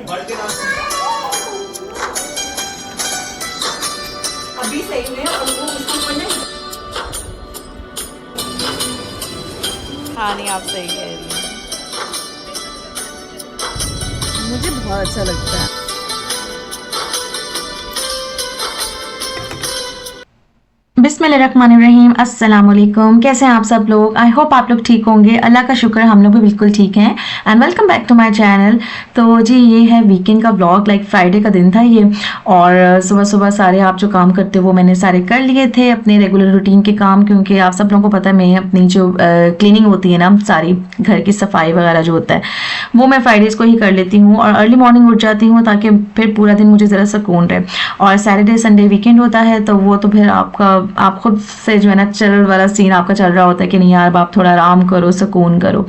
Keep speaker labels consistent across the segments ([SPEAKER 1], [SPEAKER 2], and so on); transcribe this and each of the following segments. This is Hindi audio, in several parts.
[SPEAKER 1] अभी सही में और वो उसके ऊपर ना।
[SPEAKER 2] हाँ नहीं, आप सही कह रही हैं।
[SPEAKER 3] मुझे बहुत अच्छा लगता है।
[SPEAKER 4] बिस्मिल्लाहिर्रहमानिर्रहीम, अस्सलाम वालेकुम। कैसे हैं आप सब लोग? आई होप आप लोग ठीक होंगे। अल्लाह का शुक्र, हम लोग भी बिल्कुल ठीक हैं। And welcome back to my channel. तो जी ये है वीकेंड का ब्लॉग, लाइक फ्राइडे का दिन था ये। और सुबह सुबह सारे आप जो काम करते हो वो मैंने सारे कर लिए थे, अपने रेगुलर रूटीन के काम, क्योंकि आप सब लोगों को पता है मैं अपनी जो क्लीनिंग होती है ना, सारी घर की सफाई वगैरह जो होता है वो मैं फ्राइडेज़ को ही कर लेती हूँ और अर्ली मॉर्निंग उठ जाती हूँ, ताकि फिर पूरा दिन मुझे ज़रा सुकून रहे। और सैटरडे संडे वीकेंड होता है तो वो तो फिर आप खुद से जो है ना चल वाला सीन आपका चल रहा होता है कि नहीं यार आप थोड़ा आराम करो, सुकून करो।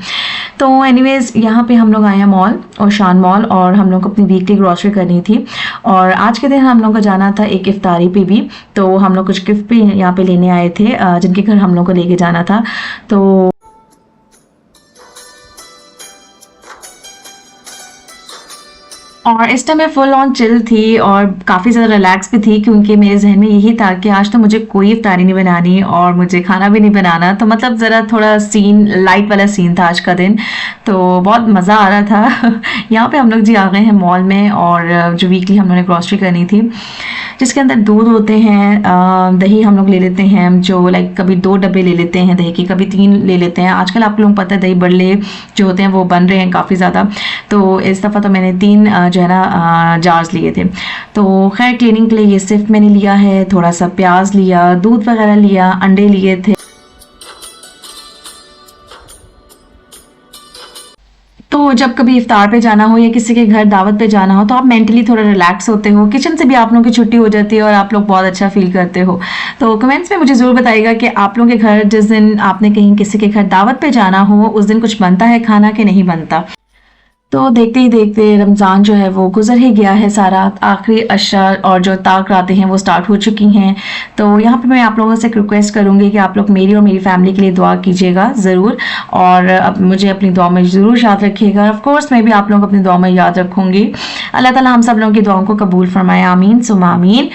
[SPEAKER 4] तो एनीवेज यहाँ पे हम लोग आए हैं मॉल, ओशान मॉल, और हम लोग को अपनी वीकली ग्रॉसरी करनी थी। और आज के दिन हम लोग को जाना था एक इफ्तारी पे भी, तो हम लोग कुछ गिफ्ट भी यहाँ पे लेने आए थे जिनके घर हम लोग को लेके जाना था। तो और इस टाइम मैं फुल ऑन चिल थी और काफ़ी ज़्यादा रिलैक्स भी थी, क्योंकि मेरे जहन में यही था कि आज तो मुझे कोई इफ्तारी नहीं बनानी और मुझे खाना भी नहीं बनाना। तो मतलब ज़रा थोड़ा सीन लाइट वाला सीन था आज का दिन, तो बहुत मज़ा आ रहा था। यहाँ पे हम लोग जी आ गए हैं मॉल में, और जो वीकली हम लोगों ने ग्रॉसरी करनी थी, जिसके अंदर दूध होते हैं, दही हम लोग ले लेते हैं, जो लाइक कभी 2 डब्बे ले लेते हैं दही के, कभी 3 ले लेते हैं। आजकल आप लोगों को पता है दही बड़ले जो होते हैं वो बन रहे हैं काफ़ी ज़्यादा, तो इस दफ़ा तो मैंने 3 जो है ना जार्स लिए थे। तो खैर क्लीनिंग के लिए ये सिर्फ मैंने लिया है, थोड़ा सा प्याज लिया, दूध वगैरह लिया, अंडे लिए थे। तो जब कभी इफ्तार पे जाना हो या किसी के घर दावत पे जाना हो तो आप मेंटली थोड़ा रिलैक्स होते हो, किचन से भी आप लोगों की छुट्टी हो जाती है और आप लोग बहुत अच्छा फील करते हो। तो कमेंट्स में मुझे ज़रूर बताइएगा कि आप लोगों के घर जिस दिन आपने कहीं किसी के घर दावत पे जाना हो उस दिन कुछ बनता है खाना कि नहीं बनता। तो देखते ही देखते रमज़ान जो है वो गुजर ही गया है सारा, आखिरी अशरा और जो ताक रातें हैं वो स्टार्ट हो चुकी हैं। तो यहाँ पे मैं आप लोगों से एक रिक्वेस्ट करूँगी कि आप लोग मेरी और मेरी फैमिली के लिए दुआ कीजिएगा ज़रूर, और अब मुझे अपनी दुआ में ज़रूर याद रखिएगा। ऑफ कोर्स मैं भी आप लोगों को अपनी दुआ में याद रखूँगी। अल्लाह ताला हम सब लोगों की दुआओं को कबूल फरमाए, आमीन सुम्मा आमीन।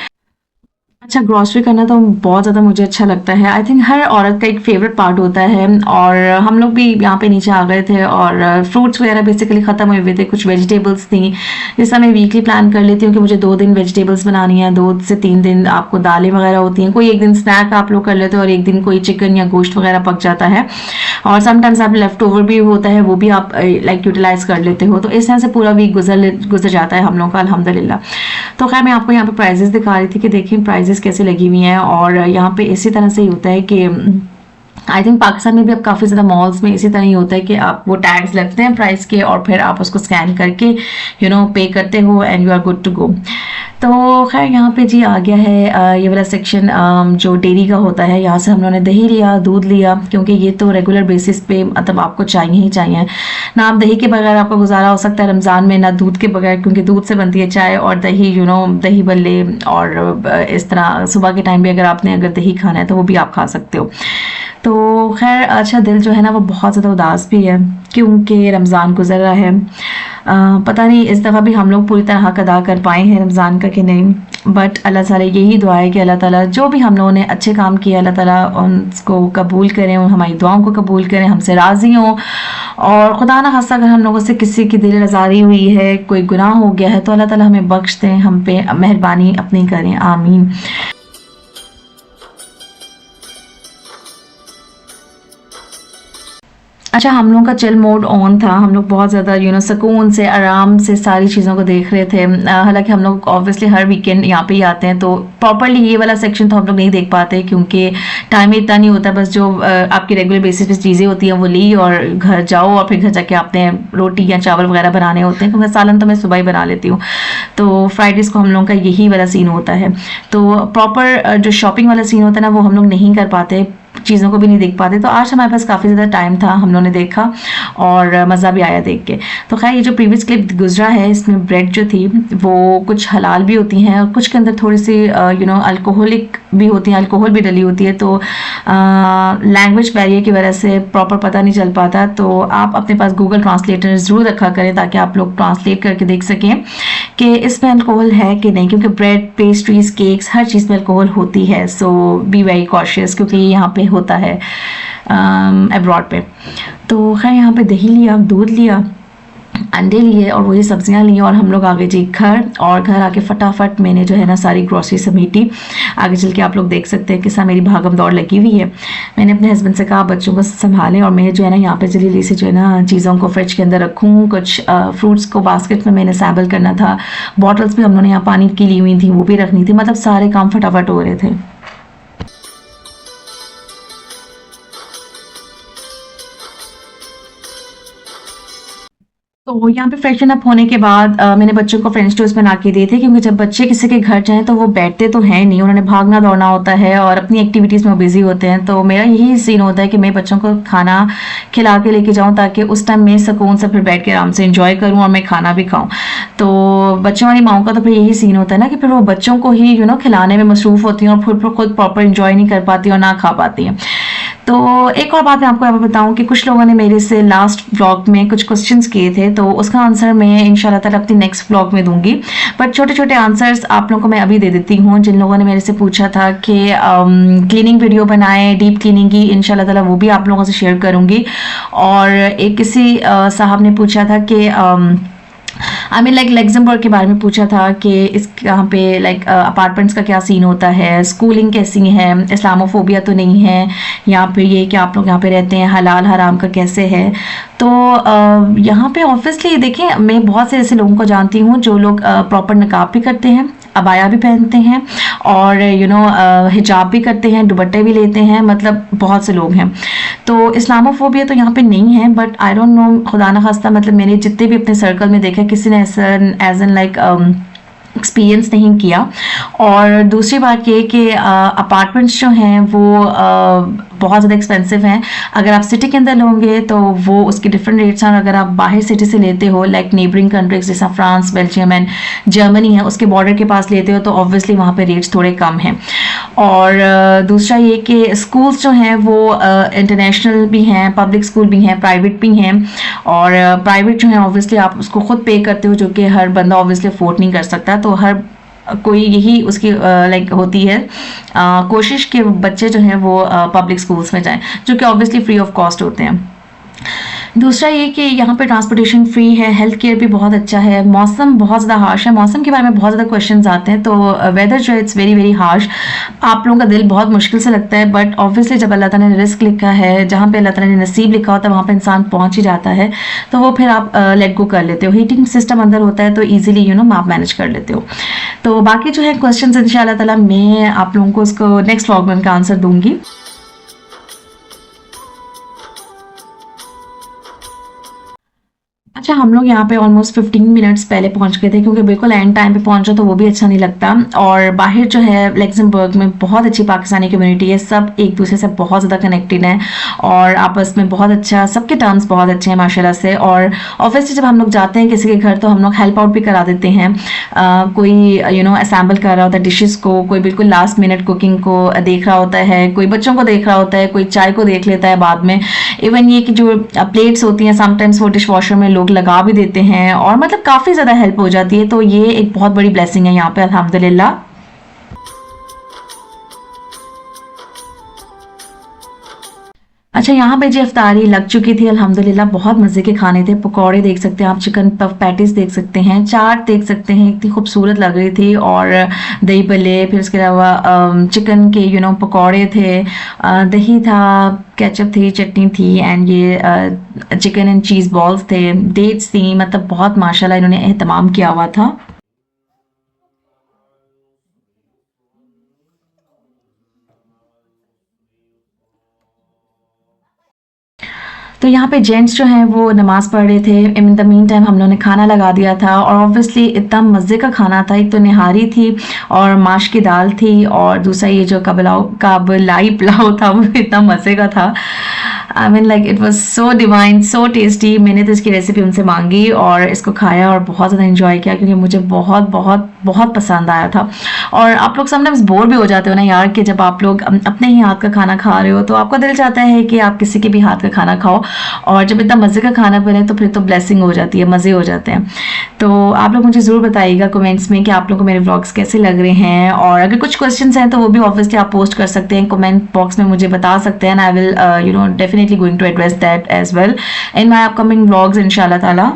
[SPEAKER 4] अच्छा, ग्रॉसरी करना तो बहुत ज़्यादा मुझे अच्छा लगता है। आई थिंक हर औरत का एक फेवरेट पार्ट होता है, और हम लोग भी यहाँ पे नीचे आ गए थे और फ्रूट्स वगैरह बेसिकली ख़त्म हुए हुए थे, कुछ वेजिटेबल्स थी। जैसा मैं वीकली प्लान कर लेती हूँ कि मुझे 2 दिन वेजिटेबल्स बनानी है, 2 से 3 दिन आपको दालें वगैरह होती हैं, कोई एक दिन स्नैक आप लोग कर लेते हो और एक दिन कोई चिकन या गोश्त वगैरह पक जाता है, और समटाइम्स आप लेफ्ट ओवर भी होता है वो भी आप लाइक यूटिलाइज़ कर लेते हो। तो इस तरह से पूरा वीक गुजर जाता है हम लोग का, अल्हम्दुलिल्लाह। तो खैर मैं आपको यहाँ पे प्राइजेस दिखा रही थी कि देखिए प्राइजेस कैसे लगी हुई हैं, और यहाँ पे इसी तरह से ही होता है कि आई थिंक पाकिस्तान में भी अब काफ़ी ज़्यादा मॉल्स में इसी तरह ही होता है कि आप वो टैग्स लगते हैं प्राइस के और फिर आप उसको स्कैन करके पे करते हो and you are good to go. तो खैर यहाँ पे जी आ गया है ये वाला सेक्शन जो डेयरी का होता है। यहाँ से हम लोगों ने दही लिया, दूध लिया, क्योंकि ये तो रेगुलर बेसिस पे मतलब आपको चाहिए ही चाहिए ना। आप दही के बगैर आपका गुजारा हो सकता है रमज़ान में, ना दूध के बगैर, क्योंकि दूध से बनती है चाय और दही, दही बल्ले, और इस तरह सुबह के टाइम भी अगर दही खाना है तो वो भी आप खा सकते हो। तो खैर अच्छा, दिल जो है ना वो बहुत ज़्यादा उदास भी है क्योंकि रमज़ान गुजर रहा है। पता नहीं इस दफ़ा भी हम लोग पूरी तरह हक अदा कर पाए हैं रमज़ान का कि नहीं, बट अल्लाह ताला यही दुआ है कि अल्लाह ताला जो भी हम लोगों ने अच्छे काम किए अल्लाह ताला उनको कबूल करें, हमारी दुआओं को कबूल करें, हमसे राज़ी हों। और खुदा ना खास्ता अगर हम लोगों से किसी की दिल आज़ारी हुई है, कोई गुनाह हो गया है, तो अल्लाह ताला हमें बख्श दें, हम पे मेहरबानी अपनी करें, आमीन। अच्छा, हम लोगों का चिल मोड ऑन था, हम लोग बहुत ज़्यादा सुकून से आराम से सारी चीज़ों को देख रहे थे। हालांकि हम लोग ऑब्वियसली हर वीकेंड यहाँ पे ही आते हैं, तो प्रॉपरली ये वाला सेक्शन तो हम लोग नहीं देख पाते क्योंकि टाइम इतना नहीं होता। बस जो आपकी रेगुलर बेसिस पे चीज़ें होती हैं वो ली और घर जाओ, और फिर घर जाके आपने रोटी या चावल वगैरह बनाने होते हैं, क्योंकि सालन तो मैं सुबह ही बना लेती हूँ। तो फ्राइडेज़ को हम लोगों का यही वाला सीन होता है। तो प्रॉपर जो शॉपिंग वाला सीन होता है ना वो हम लोग नहीं कर पाते, चीज़ों को भी नहीं देख पाते। तो आज हमारे पास काफ़ी ज़्यादा टाइम था, हम लोगों ने देखा और मज़ा भी आया देख के। तो खैर ये जो प्रीवियस क्लिप गुजरा है इसमें ब्रेड जो थी वो कुछ हलाल भी होती हैं और कुछ के अंदर थोड़ी सी अल्कोहलिक भी होती हैं, अल्कोहल भी डली होती है। तो लैंग्वेज बैरियर की वजह से प्रॉपर पता नहीं चल पाता। तो आप अपने पास गूगल ट्रांसलेटर ज़रूर रखा करें ताकि आप लोग ट्रांसलेट करके देख सकें कि इसमें अल्कोहल है कि नहीं, क्योंकि ब्रेड, पेस्ट्रीज, केक्स, हर चीज़ में अल्कोहल होती है। सो बी वेरी कॉशियस, क्योंकि ये यहाँ पे होता है अब्रॉड पे। तो खैर यहाँ पे दही लिया, दूध लिया, अंडे लिए और वही सब्जियां ली और हम लोग आगे जी घर। और घर आके फटाफट मैंने जो है ना सारी ग्रॉसरी समेटी। आगे चल के आप लोग देख सकते हैं कि सा मेरी भागम दौड़ लगी हुई है। मैंने अपने हस्बैंड से कहा बच्चों को संभालें और मैं जो है ना यहाँ पे जल्दी से जो है ना चीज़ों को फ्रिज के अंदर रखूँ। कुछ फ्रूट्स को बास्केट में मैंने सैम्पल करना था, बॉटल्स भी हम लोगों ने यहाँ पानी की ली हुई थी वो भी रखनी थी। मतलब सारे काम फटाफट हो रहे थे। तो यहाँ पे फ्रेशन अप होने के बाद मैंने बच्चों को फ्रेंच टोस्ट बना के दिए थे, क्योंकि जब बच्चे किसी के घर जाएं तो वो बैठते तो हैं नहीं, उन्होंने भागना दौड़ना होता है और अपनी एक्टिविटीज़ में बिजी होते हैं। तो मेरा यही सीन होता है कि मैं बच्चों को खाना खिला के लेके जाऊँ ताकि उस टाइम मैं सुकून से फिर बैठ के आराम से इंजॉय करूँ और मैं खाना भी खाऊँ। तो बच्चों वाली माओं का तो फिर यही सीन होता है ना कि फिर वो बच्चों को ही खिलाने में मसरूफ़ होती हैं और फिर खुद प्रॉपर इंजॉय नहीं कर पाती और ना खा पाती हैं। तो एक और बात मैं आपको यहाँ पर बताऊँ कि कुछ लोगों ने मेरे से लास्ट व्लॉग में कुछ क्वेश्चंस किए थे, तो उसका आंसर मैं इंशाल्लाह ताला अपनी नेक्स्ट व्लॉग में दूंगी। बट छोटे छोटे आंसर्स आप लोगों को मैं अभी दे देती हूँ। जिन लोगों ने मेरे से पूछा था कि क्लीनिंग वीडियो बनाएं, डीप क्लीनिंग की, इंशाल्लाह ताला वो भी आप लोगों से शेयर करूँगी। और एक किसी साहब ने पूछा था कि आई मीन लाइक लग्जमबर्ग के बारे में पूछा था कि इस यहाँ पे लाइक अपार्टमेंट्स का क्या सीन होता है, स्कूलिंग कैसी है, इस्लामोफोबिया तो नहीं है, यहाँ पे ये कि आप लोग यहाँ पे रहते हैं, हलाल हराम का कैसे है। तो यहाँ पे ऑब्वियसली देखें, मैं बहुत से ऐसे लोगों को जानती हूँ जो लोग प्रॉपर नकाब भी करते हैं, अबाया भी पहनते हैं और हिजाब भी करते हैं, दुपट्टे भी लेते हैं, मतलब बहुत से लोग हैं। तो इस्लामोफोबिया तो यहाँ पे नहीं है। बट आई डोंट नो, खुदा ना खास्ता, मतलब मैंने जितने भी अपने सर्कल में देखा किसी ने ऐसा एज एन लाइक एक्सपीरियंस नहीं किया। और दूसरी बात ये कि अपार्टमेंट्स जो हैं वो बहुत ज़्यादा एक्सपेंसिव हैं। अगर आप सिटी के अंदर लोगे तो वो उसके डिफरेंट रेट्स हैं, और अगर आप बाहर सिटी से लेते हो लाइक नेबरिंग कंट्रीज जैसा फ्रांस, बेल्जियम एंड जर्मनी है, उसके बॉर्डर के पास लेते हो तो ऑब्वियसली वहाँ पे रेट्स थोड़े कम हैं। और दूसरा ये कि स्कूल्स जो हैं वो इंटरनेशनल भी हैं, पब्लिक स्कूल भी हैं, प्राइवेट भी हैं। और प्राइवेट जो है ऑब्वियसली आप उसको खुद पे करते हो, जो कि हर बंदा ऑब्वियसली अफोर्ड नहीं कर सकता। तो हर कोई यही उसकी लाइक होती है कोशिश कि बच्चे जो हैं वो पब्लिक स्कूल्स में जाएं, जो कि ऑब्वियसली फ्री ऑफ कॉस्ट होते हैं। दूसरा ये कि यहाँ पे ट्रांसपोर्टेशन फ्री है, हेल्थ केयर भी बहुत अच्छा है, मौसम बहुत ज़्यादा हार्श है, मौसम के बारे में बहुत ज़्यादा क्वेश्चंस आते हैं। तो वेदर जो है इट्स वेरी वेरी हार्श, आप लोगों का दिल बहुत मुश्किल से लगता है। बट ऑब्वियसली जब अल्लाह ताला ने रिस्क लिखा है, जहाँ पे अल्लाह ताला ने नसीब लिखा होता है वहाँ पे इंसान पहुँच ही जाता है, तो वो फिर आप लेट गो कर लेते हो। हीटिंग सिस्टम अंदर होता है तो ईजिली आप मैनेज कर लेते हो। तो बाकी जो है क्वेश्चन इंशाल्लाह ताला मैं आप लोगों को उसको नेक्स्ट व्लॉग में उनका आंसर दूंगी। अच्छा, हम लोग यहाँ पे ऑलमोस्ट 15 मिनट्स पहले पहुँच गए थे, क्योंकि बिल्कुल एंड टाइम पे पहुँचो तो वो भी अच्छा नहीं लगता। और बाहर जो है लग्जमबर्ग में बहुत अच्छी पाकिस्तानी कम्युनिटी है, सब एक दूसरे से बहुत ज़्यादा कनेक्टेड हैं और आपस में बहुत अच्छा, सबके टर्म्स बहुत अच्छे हैं माशाल्लाह से। और ऑब्वियसली जब हम लोग जाते हैं किसी के घर तो हम लोग हेल्प आउट भी करा देते हैं। कोई असेंबल कर रहा होता है डिशेस को, कोई बिल्कुल लास्ट मिनट कुकिंग को देख रहा होता है, कोई बच्चों को देख रहा होता है, कोई चाय को देख लेता है बाद में। इवन ये कि जो प्लेट्स होती हैं समटाइम्स वो डिश वॉशर में लोग लगा भी देते हैं और मतलब काफ़ी ज़्यादा हेल्प हो जाती है। तो ये एक बहुत बड़ी ब्लेसिंग है यहाँ पे अल्हम्दुलिल्लाह। अच्छा, यहाँ पे जी अफ्तारी लग चुकी थी अल्हम्दुलिल्लाह। बहुत मज़े के खाने थे, पकौड़े देख सकते हैं आप, चिकन पफ पैटीज देख सकते हैं, चाट देख सकते हैं, इतनी खूबसूरत लग रही थी। और दही भल्ले, फिर उसके अलावा चिकन के पकौड़े थे, दही था, केचप थी, चटनी थी, एंड ये चिकन एंड चीज़ बॉल्स थे, डेट्स थी। मतलब बहुत माशाल्लाह इन्होंने एहतमाम किया हुआ था। तो यहाँ पे जेंट्स जो हैं वो नमाज़ पढ़ रहे थे। इन द मीन टाइम हम लोगों ने खाना लगा दिया था और ऑब्वियसली इतना मज़े का खाना था। एक तो निहारी थी और माश की दाल थी और दूसरा ये जो काबलाई पुलाव था वो इतना मज़े का था। I mean like it was so divine, so tasty. मैंने तो इसकी रेसिपी उनसे मांगी और इसको खाया और बहुत ज़्यादा इंजॉय किया क्योंकि मुझे बहुत बहुत बहुत पसंद आया था। और आप लोग समटाइम्स बोर भी हो जाते हो ना यार कि जब आप लोग अपने ही हाथ का खाना खा रहे हो तो आपका दिल चाहता है कि आप किसी के भी हाथ का खाना खाओ, और जब इतना मज़े का खाना बने तो फिर तो ब्लेसिंग हो जाती है, मज़े हो जाते हैं। तो आप लोग मुझे ज़रूर बताइएगा कमेंट्स में कि आप लोगों को मेरे व्लॉग्स कैसे लग रहे हैं, और अगर कुछ क्वेश्चंस हैं तो वो भी ऑब्वियसली आप पोस्ट कर सकते हैं, कमेंट बॉक्स में मुझे बता सकते हैं। I will definitely going to address that as well in my upcoming vlogs इंशाल्लाह ताला।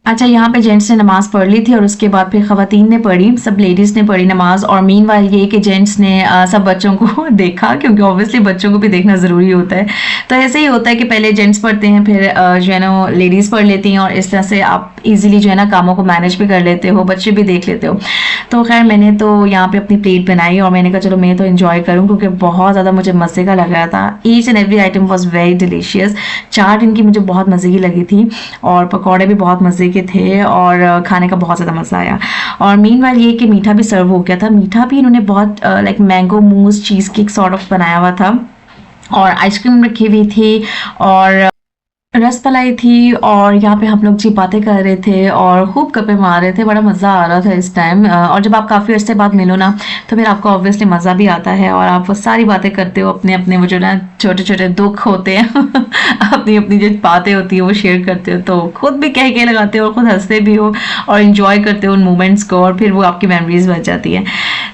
[SPEAKER 4] अच्छा, यहाँ पे जेंट्स ने नमाज़ पढ़ ली थी और उसके बाद फिर ख़वातीन ने पढ़ी, सब लेडीज़ ने पढ़ी नमाज़। और मीनवाइल ये कि जेंट्स ने सब बच्चों को देखा क्योंकि ऑब्वियसली बच्चों को भी देखना ज़रूरी होता है। तो ऐसे ही होता है कि पहले जेंट्स पढ़ते हैं फिर जो है ना लेडीज़ पढ़ लेती हैं, और इस तरह से आप इजीली जो है ना कामों को मैनेज भी कर लेते हो, बच्चे भी देख लेते हो। तो खैर मैंने तो यहाँ पे अपनी प्लेट बनाई और मैंने कहा चलो मैं तो इन्जॉय करूँ क्योंकि बहुत ज़्यादा मुझे मज़े का लग रहा था। Each and every item was very delicious. Chaat इनकी मुझे बहुत मज़े की लगी थी और पकौड़े भी बहुत मज़े के थे और खाने का बहुत ज़्यादा मज़ा आया। और मीनवाइल ये कि मीठा भी सर्व हो गया था। मीठा भी इन्होंने बहुत like mango mousse cheese cake sort of बनाया हुआ था, और आइसक्रीम रखी हुई थी और रस मलाई थी, और यहाँ पे हम लोग जी बातें कर रहे थे और खूब गप्पे मार रहे थे। बड़ा मज़ा आ रहा था इस टाइम। और जब आप काफ़ी अर्से बाद मिलो ना तो फिर आपको ऑब्वियसली मज़ा भी आता है और आप वो सारी बातें करते हो, अपने अपने वो जो ना छोटे छोटे दुख होते हैं अपनी अपनी जो बातें होती है वो शेयर करते हो, तो खुद भी कह के लगाते हो और खुद हंसते भी हो और इन्जॉय करते हो उन मोमेंट्स को, और फिर वो आपकी मेमोरीज बच जाती है।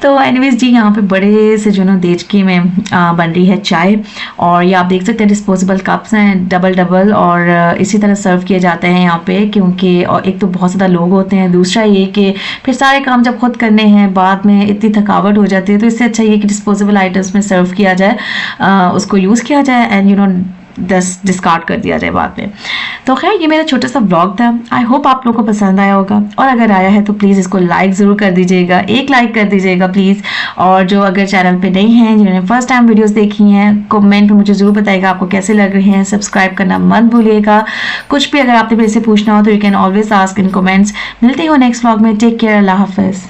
[SPEAKER 4] तो एनीवेज जी, यहाँ पे बड़े से जो ना देचकी में बन रही है चाय, और ये आप देख सकते हैं डिस्पोजेबल कप्स हैं डबल, और इसी तरह सर्व किए जाते हैं यहाँ पे क्योंकि और एक तो बहुत ज़्यादा लोग होते हैं, दूसरा ये कि फिर सारे काम जब खुद करने हैं बाद में इतनी थकावट हो जाती है, तो इससे अच्छा ये कि डिस्पोजेबल आइटम्स में सर्व किया जाए, उसको यूज़ किया जाए एंड डिस्कार्ड कर दिया जाए बाद में। तो खैर ये मेरा छोटा सा ब्लॉग था। आई होप आप लोगों को पसंद आया होगा, और अगर आया है तो प्लीज़ इसको लाइक ज़रूर कर दीजिएगा, एक लाइक कर दीजिएगा प्लीज़। और जो अगर चैनल पे नहीं हैं, जिन्होंने फर्स्ट टाइम वीडियोस देखी हैं, कमेंट में मुझे ज़रूर बताइएगा आपको कैसे लग रहे हैं। सब्सक्राइब करना मत भूलिएगा। कुछ भी अगर आपने मेरे से पूछना हो तो you can always ask in comments. मिलते हो नेक्स्ट ब्लॉग में। टेक केयर, अल्लाह हाफिज़।